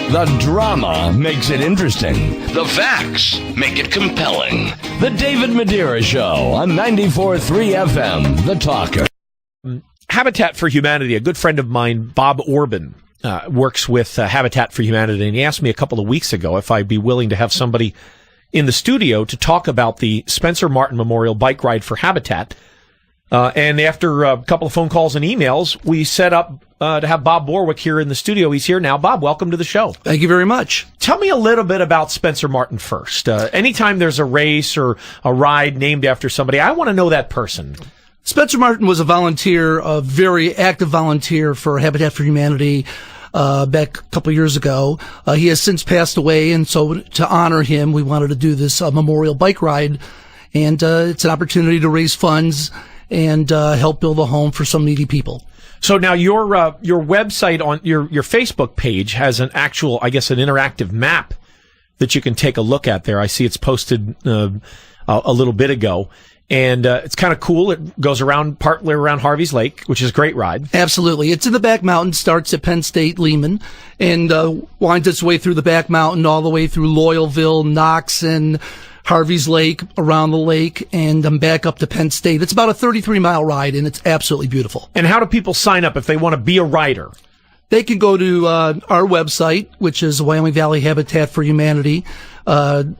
The drama makes it interesting. The facts make it compelling. The David Madeira Show on 94.3 FM, The Talker. Habitat for Humanity, a good friend of mine, Bob Orban, works with Habitat for Humanity, and he asked me a couple of weeks ago if I'd be willing to have somebody in the studio to talk about the Spencer Martin Memorial Bike Ride for Habitat. And after a couple of phone calls and emails, we set up to have Bob Borwick here in the studio. He's here now. Bob, welcome to the show. Thank you very much. Tell me a little bit about Spencer Martin first. Anytime there's a race or a ride named after somebody, I want to know that person. Spencer Martin was a volunteer, a very active volunteer for Habitat for Humanity back a couple of years ago. He has since passed away, and so to honor him, we wanted to do this memorial bike ride. And it's an opportunity to raise funds and help build a home for some needy people. So now your website on your Facebook page has an actual, I guess, an interactive map that you can take a look at there. I see it's posted a little bit ago, and it's kind of cool. It goes around partly around Harvey's Lake, which is a great ride. Absolutely. It's in the back mountain, starts at Penn State Lehman, and winds its way through the back mountain all the way through Loyalville, Knox, and Harvey's Lake, around the lake, and I'm back up to Penn State. It's about a 33-mile ride, and it's absolutely beautiful. And how do people sign up if they want to be a rider? They can go to our website, which is Wyoming Valley Habitat for Humanity, and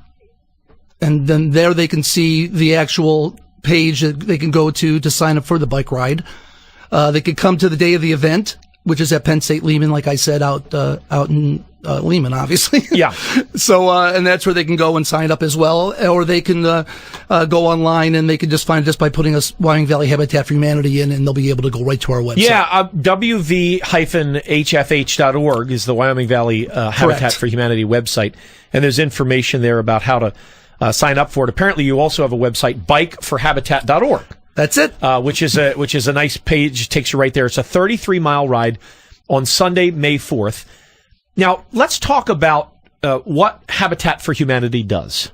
then there they can see the actual page that they can go to sign up for the bike ride. They can come to the day of the event, which is at Penn State Lehman, like I said, out in Lehman, obviously. Yeah. So, and that's where they can go and sign up as well, or they can go online and they can just find it just by putting us Wyoming Valley Habitat for Humanity in, and they'll be able to go right to our website. Yeah, wv-hfh.org is the Wyoming Valley Habitat for Humanity website, and there's information there about how to sign up for it. Apparently, you also have a website, bikeforhabitat.org. That's it. Which is a nice page. It takes you right there. It's a 33-mile ride on Sunday, May 4th. Now, let's talk about what Habitat for Humanity does.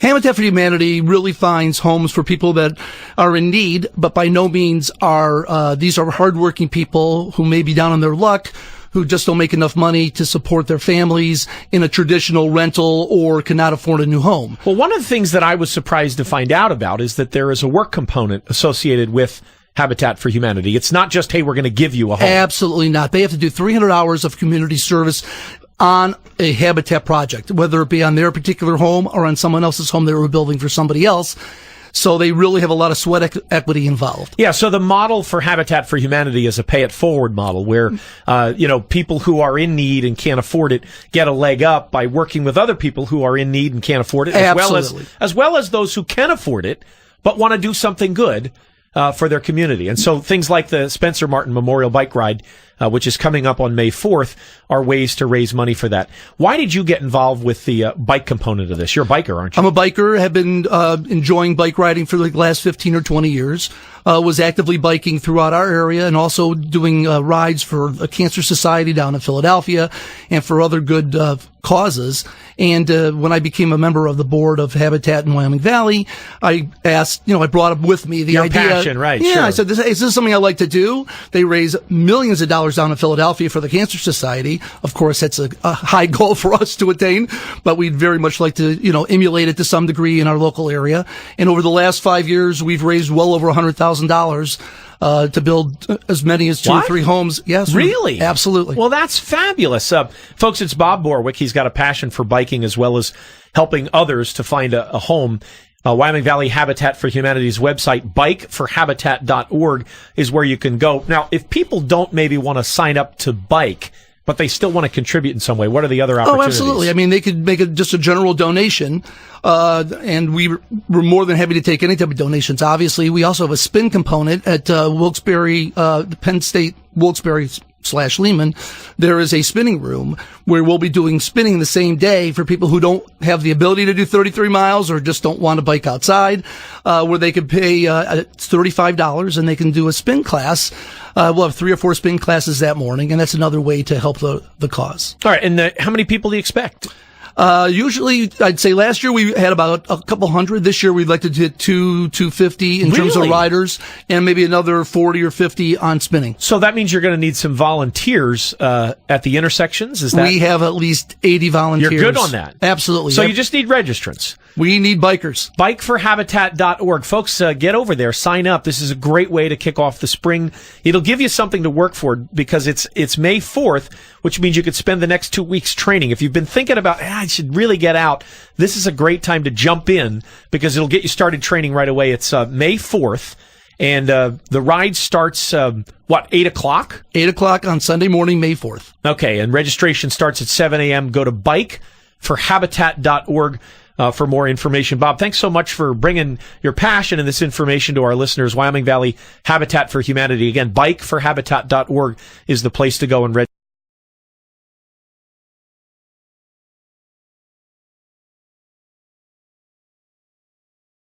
Habitat for Humanity really finds homes for people that are in need, but by no means are these are hardworking people who may be down on their luck, who just don't make enough money to support their families in a traditional rental or cannot afford a new home. Well, one of the things that I was surprised to find out about is that there is a work component associated with Habitat for Humanity. It's not just, hey, we're going to give you a home. Absolutely not. They have to do 300 hours of community service on a habitat project, whether it be on their particular home or on someone else's home they were building for somebody else. So they really have a lot of sweat equity involved. Yeah, so the model for Habitat for Humanity is a pay-it-forward model where, people who are in need and can't afford it get a leg up by working with other people who are in need and can't afford it, as well as those who can afford it but want to do something good for their community. And so things like the Spencer Martin Memorial Bike Ride, which is coming up on May 4th, are ways to raise money for that. Why did you get involved with the bike component of this? You're a biker, aren't you? I'm a biker, have been enjoying bike riding for the last 15 or 20 years. Was actively biking throughout our area and also doing rides for the Cancer Society down in Philadelphia and for other good causes. And when I became a member of the board of Habitat in Wyoming Valley, I asked, I brought up with me the Your idea. Passion, right? Yeah, sure. I said, is this something I like to do? They raise millions of dollars down in Philadelphia for the Cancer Society. Of course, that's a high goal for us to attain, but we'd very much like to, emulate it to some degree in our local area. And over the last 5 years, we've raised well over $100,000 to build as many as 2 or 3 homes. Yes. Really? Absolutely. Well, that's fabulous. Folks, it's Bob Borwick. He's got a passion for biking as well as helping others to find a home. Wyoming Valley Habitat for Humanity's website, bikeforhabitat.org, is where you can go. Now, if people don't maybe want to sign up to bike, but they still want to contribute in some way, what are the other opportunities? Oh, absolutely. I mean, they could make just a general donation, and we're more than happy to take any type of donations. Obviously, we also have a spin component at Wilkes-Barre, Penn State Wilkes-Barre /Lehman. There is a spinning room where we'll be doing spinning the same day for people who don't have the ability to do 33 miles or just don't want to bike outside, where they could pay $35 and they can do a spin class. We'll have 3 or 4 spin classes that morning, and that's another way to help the cause. All right, and how many people do you expect? Usually, I'd say last year we had about a couple hundred. This year we'd like to hit 250 in terms of riders, and maybe another 40 or 50 on spinning. So that means you're going to need some volunteers at the intersections. Is that we have at least 80 volunteers? You're good on that. Absolutely. So you just need registrants. We need bikers. Bikeforhabitat.org. Folks, get over there. Sign up. This is a great way to kick off the spring. It'll give you something to work for because it's May 4th, which means you could spend the next 2 weeks training. If you've been thinking about, I should really get out, this is a great time to jump in because it'll get you started training right away. It's May 4th. And the ride starts, 8 o'clock? 8 o'clock on Sunday morning, May 4th. Okay, and registration starts at 7 a.m. Go to bikeforhabitat.org for more information. Bob, thanks so much for bringing your passion and this information to our listeners. Wyoming Valley Habitat for Humanity. Again, bikeforhabitat.org is the place to go and register.